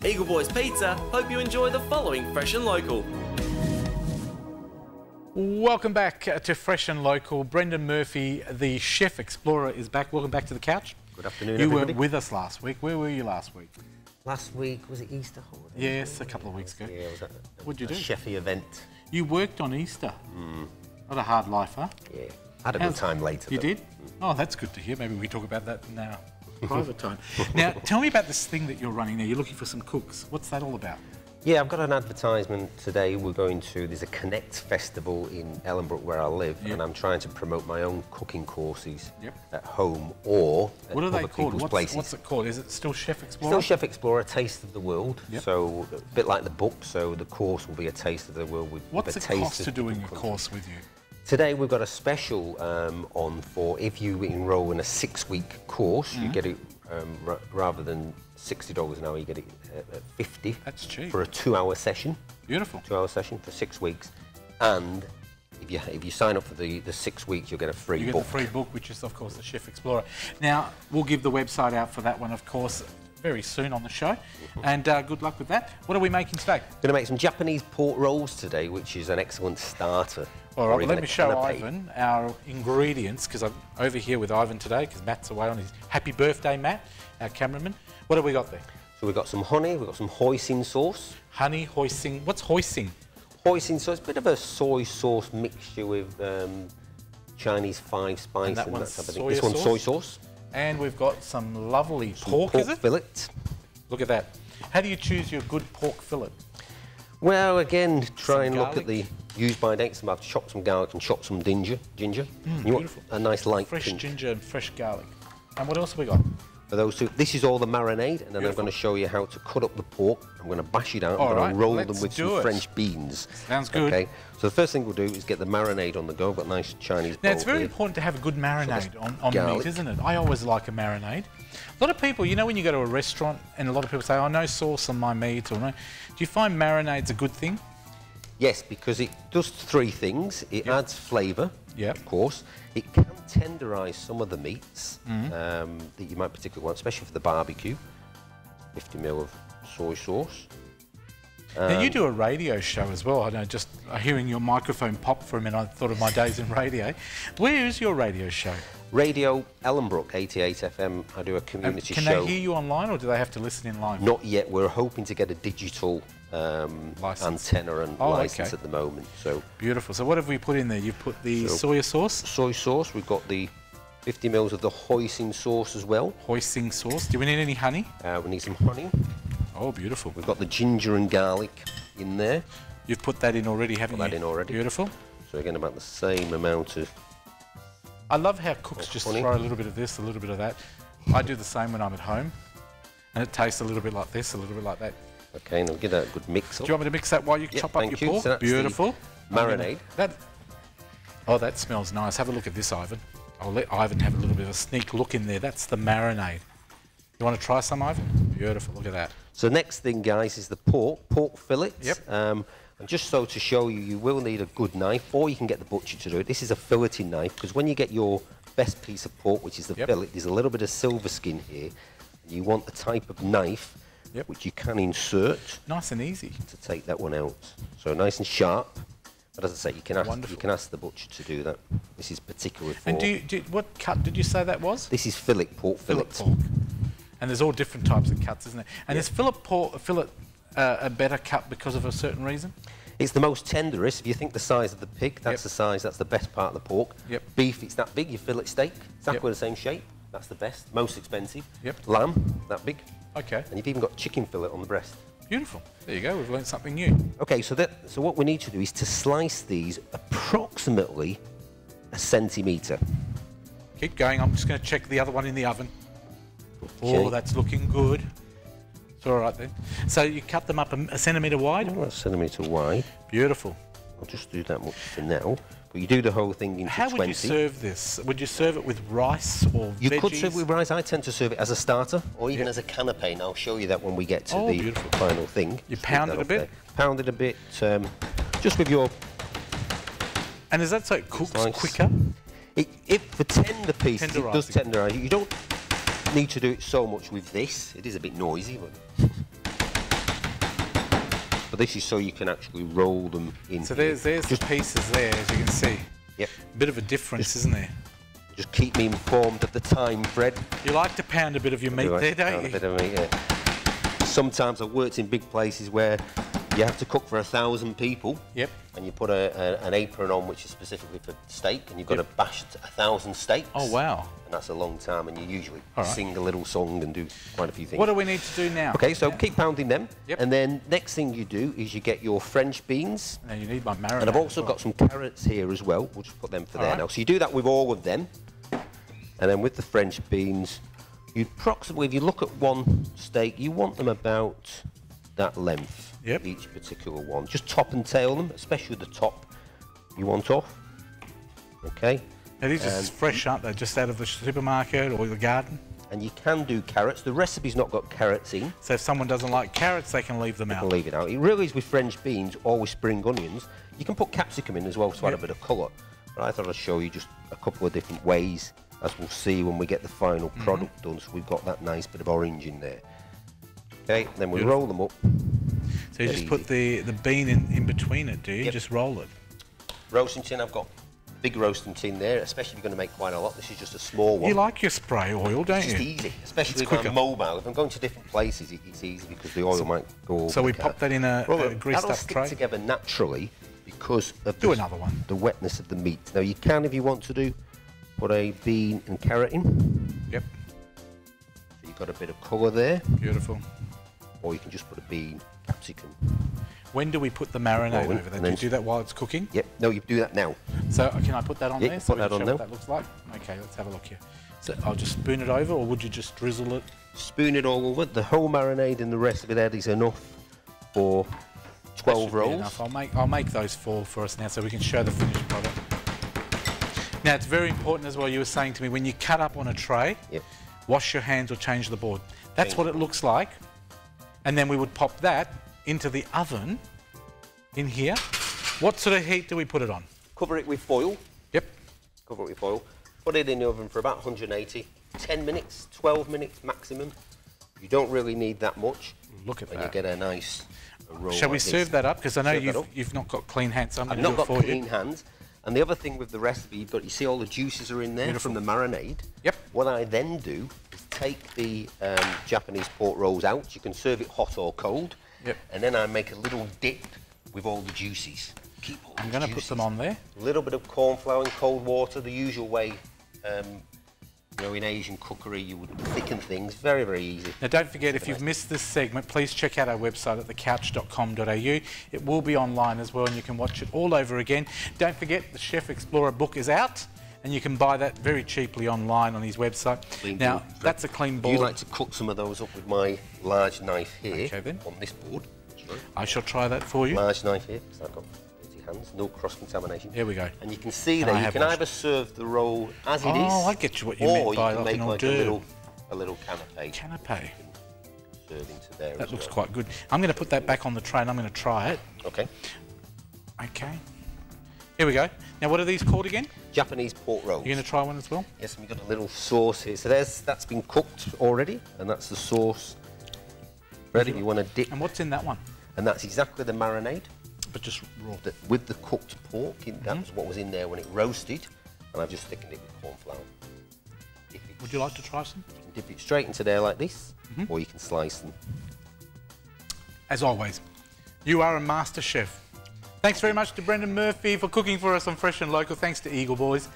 Eagle Boys Pizza hope you enjoy the following Fresh and Local. Welcome back to Fresh and Local. Brendan Murphy, the Chef Explorer, is back. Welcome back to the couch. Good afternoon, everybody. everybody. You were with us last week. Where were you last week? Last week, was it Easter holiday? Yes, a couple of weeks ago. Yeah, it was What'd you do? A chefy event. You worked on Easter. Not a hard life, huh? Yeah, had a good time later. You did? Oh, that's good to hear. Maybe we talk about that in our private time. Now, tell me about this thing that you're running now. You're looking for some cooks. What's that all about? Yeah, I've got an advertisement today. We're going to, there's a Connect Festival in Ellenbrook where I live, and I'm trying to promote my own cooking courses at home or at what are they other called? people's places. What's it called? Is it still Chef Explorer? Still Chef Explorer, Taste of the World. So a bit like the book, so the course will be a taste of the world with What's a it taste cost of to doing a countries. course with you? Today we've got a special on for if you enrol in a 6-week course, you get it rather than $60 an hour, you get it at $50. That's cheap. For a 2-hour session. Beautiful. 2-hour session for 6 weeks. And if you sign up for the 6 weeks, you'll get a free book. You get the free book, which is, of course, the Chef Explorer. Now, we'll give the website out for that one, of course, very soon on the show. And good luck with that. What are we making today? Going to make some Japanese pork rolls today, which is an excellent starter. All right, well, let me show Ivan our ingredients, because I'm over here with Ivan today, because Matt's away on his happy birthday, Matt, our cameraman. What have we got there? So we've got some honey, we've got some hoisin sauce. Honey, hoisin. What's hoisin? Hoisin sauce, a bit of a soy sauce mixture with Chinese 5 spice and that type one's of thing. soy This one's sauce? soy sauce. And we've got some lovely Some pork, is it? fillet. Look at that. How do you choose your good pork fillet? Well, again, try and look garlic? at the use-by dates. I've chopped some garlic and chopped some ginger. You beautiful. want a nice light Fresh pink. ginger and fresh garlic. And what else have we got? For those two, this is all the marinade, and then I'm going to show you how to cut up the pork. I'm going to bash it out. I'm going to roll them with some French beans. Sounds good. Okay. So the first thing we'll do is get the marinade on the go. I've got a nice Chinese bowl Now, it's very here. important to have a good marinade on garlic. meat, isn't it? I always like a marinade. A lot of people, you know, when you go to a restaurant and a lot of people say, oh, no sauce on my meat, or no. Do you find marinade's a good thing? Yes, because it does 3 things. It adds flavour, of course. It can tenderise some of the meats that you might particularly want, especially for the barbecue. 50 ml of soy sauce. Now, you do a radio show as well. I know, just hearing your microphone pop for a minute, I thought of my days in radio. Where is your radio show? Radio Ellenbrook, 88 FM. I do a community show. Can they hear you online, or do they have to listen in live? Not yet. We're hoping to get a digital antenna and license at the moment. So beautiful. So what have we put in there? You've put the soy sauce? Soy sauce. We've got the 50 ml of the hoisin sauce as well. Hoisin sauce. Do we need any honey? We need some honey. Oh, beautiful. We've got the ginger and garlic in there. You've put that in already, haven't you? Put that in already. Beautiful. So again, about the same amount of... I love how cooks just throw a little bit of this, a little bit of that. I do the same when I'm at home. And it tastes a little bit like this, a little bit like that. Okay, now give that a good mix up. Do you want me to mix that while you chop up your pork? So that's beautiful. Marinade. Oh, that smells nice. Have a look at this, Ivan. I'll let Ivan have a little bit of a sneak look in there. That's the marinade. You want to try some, Ivan? Beautiful. Look at that. So next thing, guys, is the pork fillet. Yep. And just so to show you, you will need a good knife, or you can get the butcher to do it. This is a filleting knife, because when you get your best piece of pork, which is the fillet, there's a little bit of silver skin here. And you want a type of knife which you can insert. Nice and easy. To take that one out. So nice and sharp. But as I say, you can ask the butcher to do that. This is particular for... And what cut did you say that was? This is pork fillet. Pork. And there's all different types of cuts, isn't there? And is fillet a better cut because of a certain reason? It's the most tenderest. If you think the size of the pig, that's the size, that's the best part of the pork. Beef, it's that big. Your fillet steak, exactly the same shape. That's the best, most expensive. Lamb, that big. Okay. And you've even got chicken fillet on the breast. Beautiful. There you go. We've learned something new. Okay, so what we need to do is to slice these approximately a centimetre. Keep going. I'm just going to check the other one in the oven. Okay. Oh, that's looking good. It's all right then. So you cut them up a centimetre wide? A centimetre wide. Beautiful. I'll just do that much for now. But you do the whole thing into 20. How would you serve this? Would you serve it with rice or veggies? You could serve it with rice. I tend to serve it as a starter or even as a canapé. And I'll show you that when we get to the final thing. You pound it a bit? Pound it a bit, just with your... And is that so it cooks quicker? For tender pieces, it does tenderise. You don't need to do it so much with this. It is a bit noisy, but... this is so you can actually roll them in. So there's the pieces there, as you can see. Yep. Bit of a difference, isn't there? Just keep me informed of the time, Fred. You like to pound a bit of your meat there, don't you? A bit of meat, yeah. Sometimes I've worked in big places where you have to cook for 1,000 people. Yep. And you put an apron on which is specifically for steak, and you've got to bash 1,000 steaks. Oh, wow. And that's a long time, and you usually sing a little song and do quite a few things. What do we need to do now? Okay, so keep pounding them. Yep. And then next thing you do is you get your French beans. Now you need my marinade. And I've also got some carrots here as well. We'll just put them for there now. So you do that with all of them. And then with the French beans, you approximately, if you look at one steak, you want them about that length. Yep. Each particular one. Just top and tail them, especially the top you want off. Okay. Now these are fresh, aren't they? Just out of the supermarket or the garden? And you can do carrots. The recipe's not got carrots in. So if someone doesn't like carrots, they can leave them out. Leave it out. It really is with French beans or with spring onions. You can put capsicum in as well to add a bit of colour. But I thought I'd show you just a couple of different ways, as we'll see when we get the final product done. So we've got that nice bit of orange in there. Okay, then we roll them up. So you just put the bean in between it, do you? Yep. Just roll it. Roasting tin, I've got a big roasting tin there, especially if you're going to make quite a lot. This is just a small one. You like your spray oil, don't you? It's just easy, especially if I'm mobile. If I'm going to different places, it's easy because the oil might go over. So we pop that in a greased up stick tray? together naturally because of another one. The wetness of the meat. Now you can, if you want to put a bean and carrot in. Yep. So you've got a bit of colour there. Beautiful. Or you can just put a bean, capsicum. When do we put the marinade over there? Do you do that while it's cooking? Yep. No, you do that now. So can I put that on there? So put that on there. What that looks like? Okay, let's have a look here. So I'll just spoon it over, or would you just drizzle it? Spoon it all over. The whole marinade and the rest of it is enough for 12 rolls. Enough. I'll make those 4 for us now, so we can show the finished product. Now it's very important as well. You were saying to me when you cut up on a tray, wash your hands or change the board. That's what it looks like, and then we would pop that into the oven in here. What sort of heat do we put it on? Cover it with foil. Yep. Cover it with foil. Put it in the oven for about 180, 10 minutes, 12 minutes maximum. You don't really need that much. Look at that. And you get a nice roll. Shall we serve that up? Because I know you've not got clean hands, so I'm going to do it for you. I've not got clean hands. And the other thing with the recipe, you see all the juices are in there from the marinade. Yep. What I then do is take the Japanese pork rolls out. You can serve it hot or cold. Yep. And then I make a little dip with all the juices. I'm going to put them on there. A little bit of corn flour and cold water, the usual way. You know, in Asian cookery, you would thicken things. Very, very easy. Now, don't forget, if you've missed this segment, please check out our website at thecouch.com.au. It will be online as well, and you can watch it all over again. Don't forget, the Chef Explorer book is out, and you can buy that very cheaply online on his website. Now, that's a clean board. You like to cut some of those up with my large knife here on this board. Sorry. I shall try that for you. Large knife here, because I've got hands, no cross-contamination. Here we go. And you can see that you can either serve the roll as it is. Oh, I get you what you mean by like an hors d'oeuvre. A little canapé. Canapé. Serve into there. That looks quite good. I'm going to put that back on the tray and I'm going to try it. Okay. Okay. Here we go. Now, what are these called again? Japanese pork rolls. You're going to try one as well? Yes, and we've got a little sauce here. So that's been cooked already, and that's the sauce ready. You want to dip. And what's in that one? And that's exactly the marinade. But just raw. With the cooked pork, that was what was in there when it roasted, and I've just thickened it with corn flour. Would you like to try some? You can dip it straight into there like this, or you can slice them. As always, you are a master chef. Thanks very much to Brendan Murphy for cooking for us on Fresh and Local. Thanks to Eagle Boys.